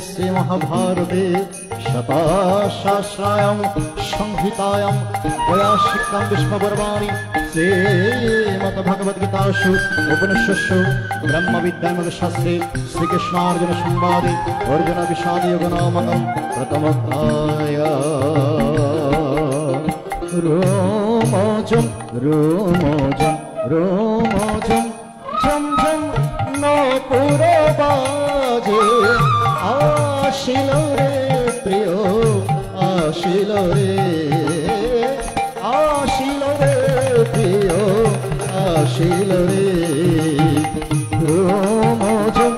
श्री महाभारते शताशास्त्रायां संहितायां वैयासिकां विष्णुपर्वाणि श्रीमद्भगवद्गीतासु उपनिषत्सु ब्रह्मविद्याशास्त्रे श्रीकृष्णार्जुन संवादे अर्जुन विषाद योग नामकं प्रथमोऽध्यायः। रोमाञ्चं रोमाञ्चं रोमाञ्चं झं झं न पुरबाजे आशिल रे प्रिय आशिल रे प्रिय आशिल रे। रोमाञ्चं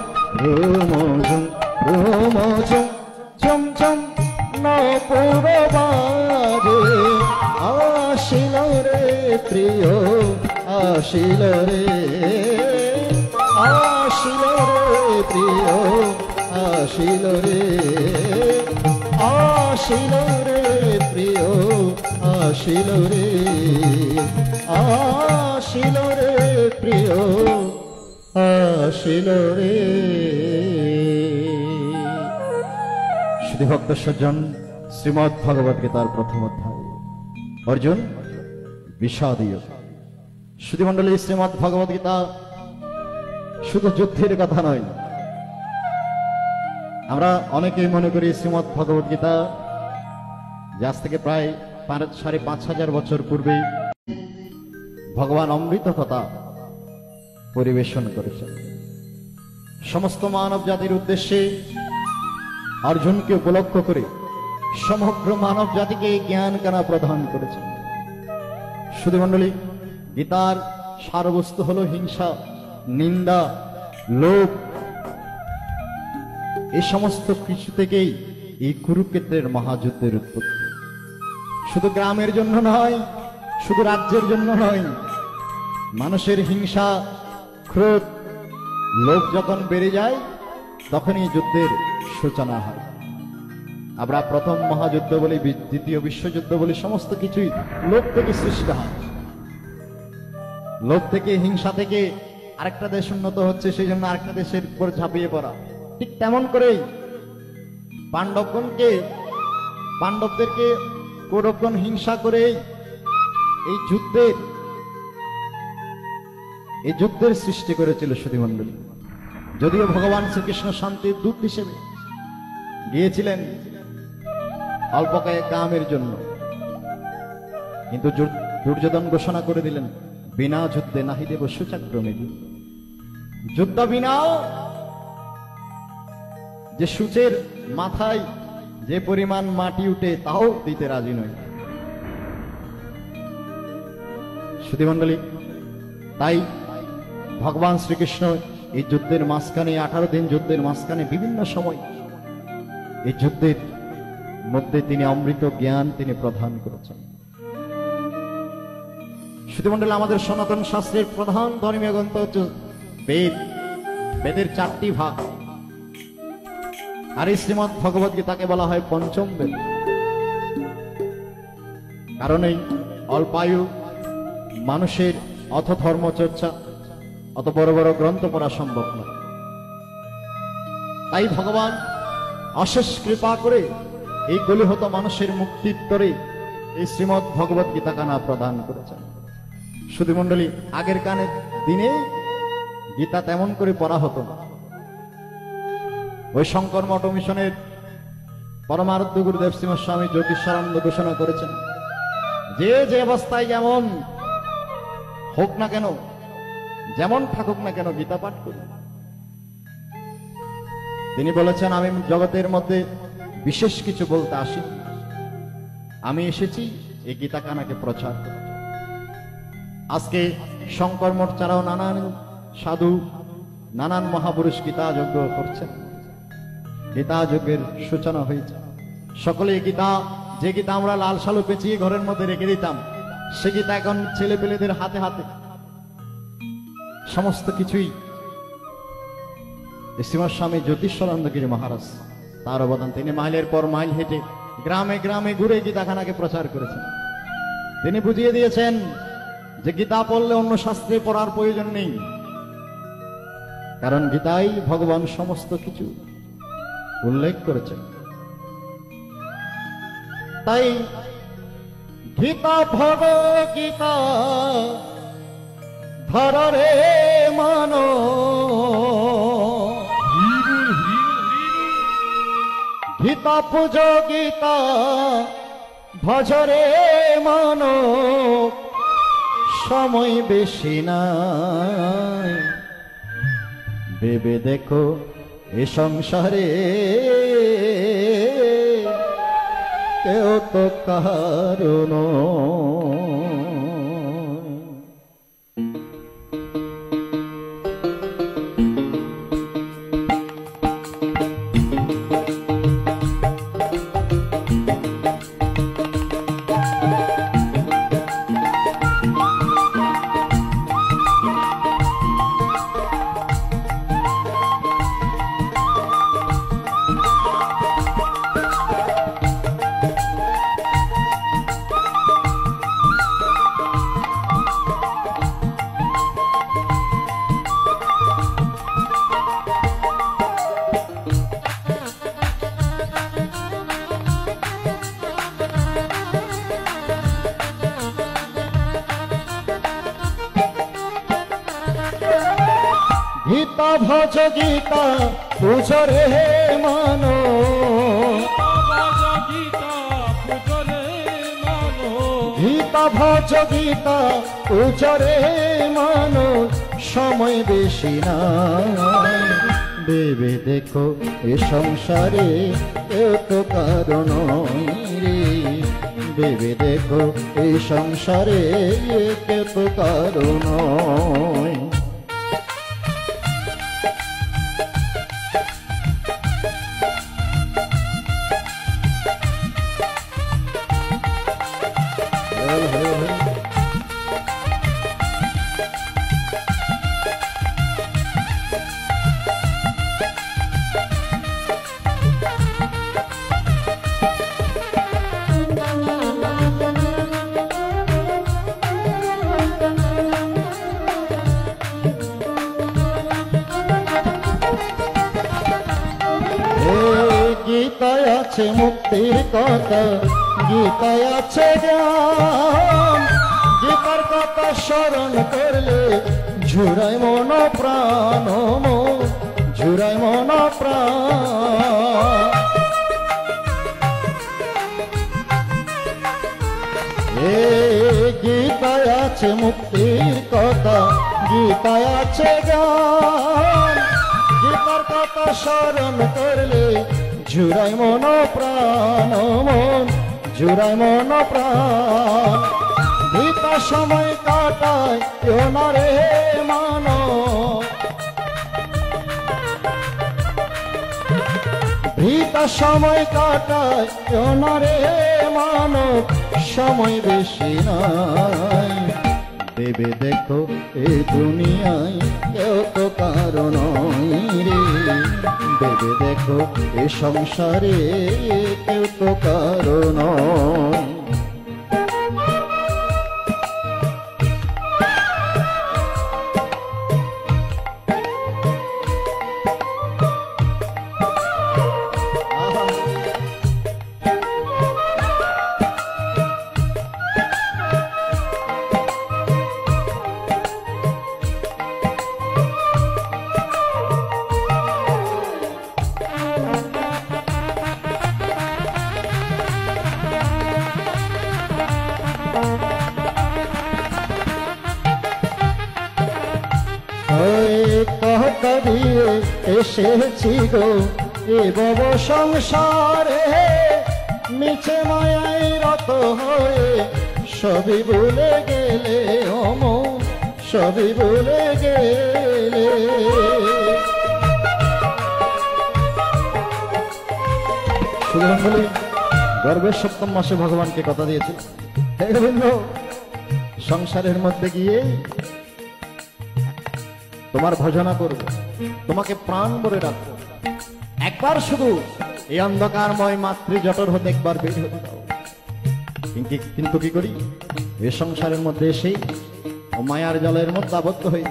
रोमाञ्चं रोमाञ्चं झं झं न पुरबाजे आशिल रे प्रिय आशिल रे प्रिय आशिल रे प्रिय आशिल रे प्रिय आशिल रे। श्री भक्त सज्जन श्रीमद् भगवद गीतार प्रथम अध्याय अर्जुन विषाद योग। श्रुति मंडली श्रीमद् भगवद गीता शुधु युद्धेर कथा नय। আমরা অনেকেই মনে করি শ্রীমদ্ ভগবদ গীতা আজ থেকে প্রায় ৫,৫০০ বছর পূর্বে ভগবান অমৃত কথা পরিবেশন করেছেন। সমস্ত মানব জাতির উদ্দেশ্যে অর্জুনকে উপলক্ষ করে সমগ্র মানব জাতিকে জ্ঞান জ্ঞান প্রদান করেছেন। শুধু মণ্ডলী গীতার সারবস্তু হলো হিংসা, নিন্দা, লোভ, এই সমস্ত কিছু থেকেই এই কুরুক্ষেত্রের মহাযুদ্ধের উৎপত্তি। শুধু গ্রামের জন্য নয়, শুধু রাজ্যের জন্য নয়, মানুষের হিংসা, ক্রোধ, লোভ যখন বেড়ে যায় তখনই যুদ্ধের সূচনা হয়। আমরা প্রথম মহাযুদ্ধ বলি, দ্বিতীয় বিশ্বযুদ্ধ বলি, সমস্ত কিছুই লোভ থেকে সৃষ্টি হয়। লোভ থেকে, হিংসা থেকে আরেকটা দেশ উন্নত হচ্ছে, সেই জন্য আরেকটা দেশের উপর ঝাঁপিয়ে পড়া। ঠিক তেমন করেই পাণ্ডবদেরকে কৌরবগণ হিংসা করে এই যুদ্ধের সৃষ্টি করেছিল সুধীমণ্ডলী। যদিও ভগবান শ্রীকৃষ্ণ শান্তির দূত হিসেবে গিয়েছিলেন অল্প কয়েক গ্রামের জন্য, কিন্তু দুর্যোধন ঘোষণা করে দিলেন বিনা যুদ্ধে নাহি দেব সুচক্রমেদি। যুদ্ধ বিনা, যে সূচের মাথায় যে পরিমাণ মাটি উঠে তাও দিতে রাজি নয় সুধীমণ্ডলী। তাই ভগবান শ্রীকৃষ্ণ এই যুদ্ধের মাঝখানে, 18 দিন যুদ্ধের মাঝখানে বিভিন্ন সময় এই যুদ্ধের মধ্যে তিনি অমৃত জ্ঞান তিনি প্রদান করেছেন। সুধীমণ্ডলী, আমাদের সনাতন শাস্ত্রের প্রধান ধর্মীয় গ্রন্থ হচ্ছে বেদ। বেদের 4টি ভাগ, আর এই শ্রীমদ্ ভগবদ গীতাকে বলা হয় পঞ্চম বেদ। কারণ এই অল্পায়ু মানুষের অত ধর্মচর্চা, অত বড় বড় গ্রন্থ পড়া সম্ভব নয়। তাই ভগবান অশেষ কৃপা করে এই কলিহত মানুষের মুক্তির তরে এই শ্রীমদ্ ভগবদ গীতা কানা প্রদান করেছেন। সুধীমণ্ডলী, আগের কানের দিনে গীতা তেমন করে পড়া হতো না। ওই শঙ্কর মঠ মিশনের পরমারাধ্য গুরুদেব শ্রীমৎ স্বামী জ্যোতিষানন্দ ঘোষণা করেছেন, যে যে অবস্থায় যেমন হোক না কেন, যেমন থাকুক না কেন, গীতা পাঠ করুন। তিনি বলেছেন, আমি জগতের মধ্যে বিশেষ কিছু বলতে আসি, আমি এসেছি এই গীতা কানাকে প্রচার করতে। আজকে শঙ্কর মঠ ছাড়াও নানান সাধু, নানান মহাপুরুষ গীতা যজ্ঞ করছেন। গীতা যুগের সূচনা হয়েছে। সকলে গীতা, যে গীতা আমরা লাল সালু পেঁচিয়ে ঘরের মধ্যে রেখে দিতাম, সে গীতা এখন ছেলে পেলেদের হাতে হাতে। সমস্ত কিছুই শ্রীমৎ স্বামী জ্যোতিষানন্দগিরি মহারাজ, তার অবদান। তিনি মাইলের পর মাইল হেঁটে গ্রামে গ্রামে ঘুরে গীতাখানাকে প্রচার করেছেন। তিনি বুঝিয়ে দিয়েছেন যে গীতা পড়লে অন্য শাস্ত্রে পড়ার প্রয়োজন নেই, কারণ গীতাই ভগবান সমস্ত কিছু উল্লেখ করেছেন। তাই গীতা ভগ গীতা ধর রে মানো, গীতা পুজো গীতা ভজরে মানো, সময় বেশি নাই ভেবে দেখো এ সংসারে কেউ তো কারণ। গীতা ভজ গীতা পুজরে মানো, গীতা ভজ গীতা পুজরে মানো, সময় বেশি না ভেবে দেখো এ সংসারে কেউ তো কারণ রে, ভেবে দেখো এই সংসারে কেউ তো কারণ। গীতায় আছে মুক্তির কথা, গীতায় আছে জ্ঞান, গীতার কথা স্মরণ করলে ঝুরাই মন প্রাণ, ঝুরাই মন প্রাণ। গীতায় আছে মুক্তির কথা, গীতায় আছে জ্ঞান, গীতার কথা স্মরণ করলে ঝুরাই মন প্রাণ, ঝুরাই মন প্রাণ। গীতা সময় কাটায় কেউ না রে মানো, গীতা সময় কাটায় কেউ না রে মানো, সময় বেশি নাই ভেবে দেখো এই দুনিয়ায় কেউ তো কারণ রে, ভেবে দেখো এ সংসারে কেউ তো কারণ। কথা দিয়ে এসেছি গো এ ভব সংসারে, মিছে মায়ায় রত হয়ে সবই ভুলে গেলে অমন, সবই ভুলে গেলে। সুধীরঙ্গলি গর্ভের সপ্তম মাসে ভগবানকে কথা দিয়েছে, হে গোবিন্দ, সংসারের মধ্যে গিয়ে তোমার ভজনা করব, তোমাকে প্রাণ ভরে রাখবো। একবার শুধু এই অন্ধকারময় মাতৃ জঠর হতে একবার বের হতে দাও। কিন্তু কি করি, এ সংসারের মধ্যে এসেই ও মায়ার জলের মধ্যে আবদ্ধ হয়ে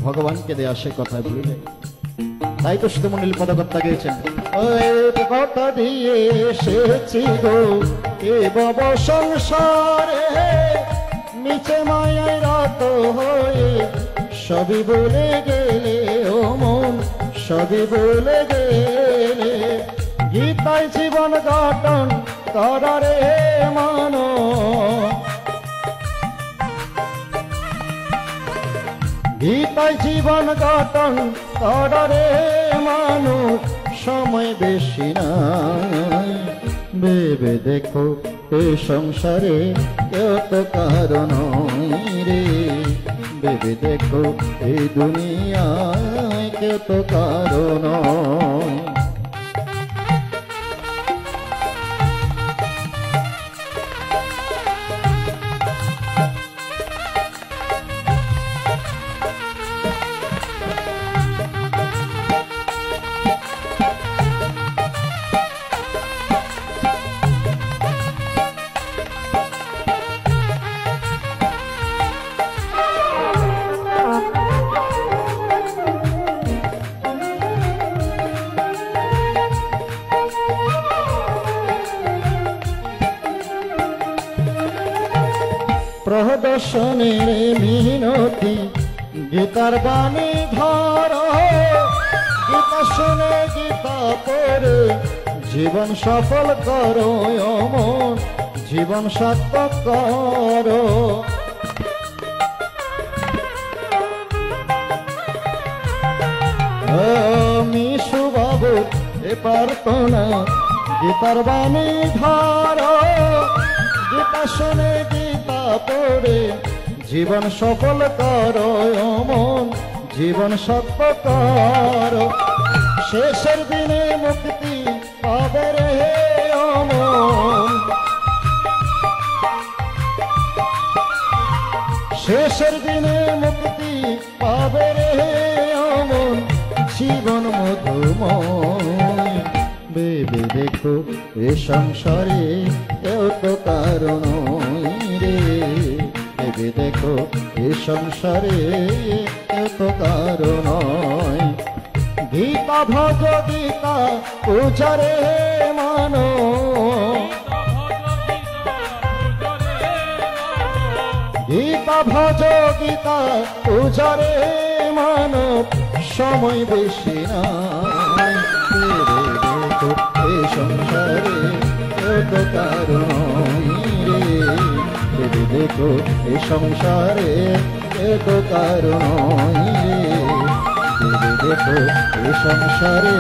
ভগবানকে দেয়া সে কথা ভুলে। তাই তো শুধু মন্ডলী পদকর্তা গেয়েছেন, কথা দিয়ে এসেছি গো এ বব সংসারে, নিচে মায়ায় রাত হয়ে সবই বলে গেলে ও মন, সবই বলে গেলে। গীতায় জীবন গঠন করারে মানো, গীতায় জীবন গঠন করারে মানুষ, সময় বেশি নাই। ভেবে দেখো এ সংসারে কেউ তো কারণ রে, ভেবে দেখো এই দুনিয়ায় কেউ তো কারণ। প্রদর্শনের মিনতি গীতার বাণী ধর, গীতা শুনে গীতা পড়ে জীবন সফল করো অমন, জীবন সার্থক করো। মিশু বাবু এ প্রার্থনা গীতার বাণী ধর, গীতা শুনে গীতা পড়ে জীবন সফল করো অমন, জীবন সত্য করো। শেষের দিনে মুক্তি পাবে রে অমন, শেষের দিনে মুক্তি পাবে রে অমন, জীবন মধুময়। ভেবে দেখো এ সংসারে কেউ তো কারণ রে, ভেবে দেখো এ সংসারে কেউ তো কারণ। গীতা ভজ গীতা পূজারে মানো, গীতা ভজ গীতা পূজারে মানো, সময় বেশি নাই। দেখো এ সংসারে কেউ তো কারণ রে, ভেবে দেখো এ সংসারে কেউ তো কারণ রে, ভেবে দেখো এ সংসারে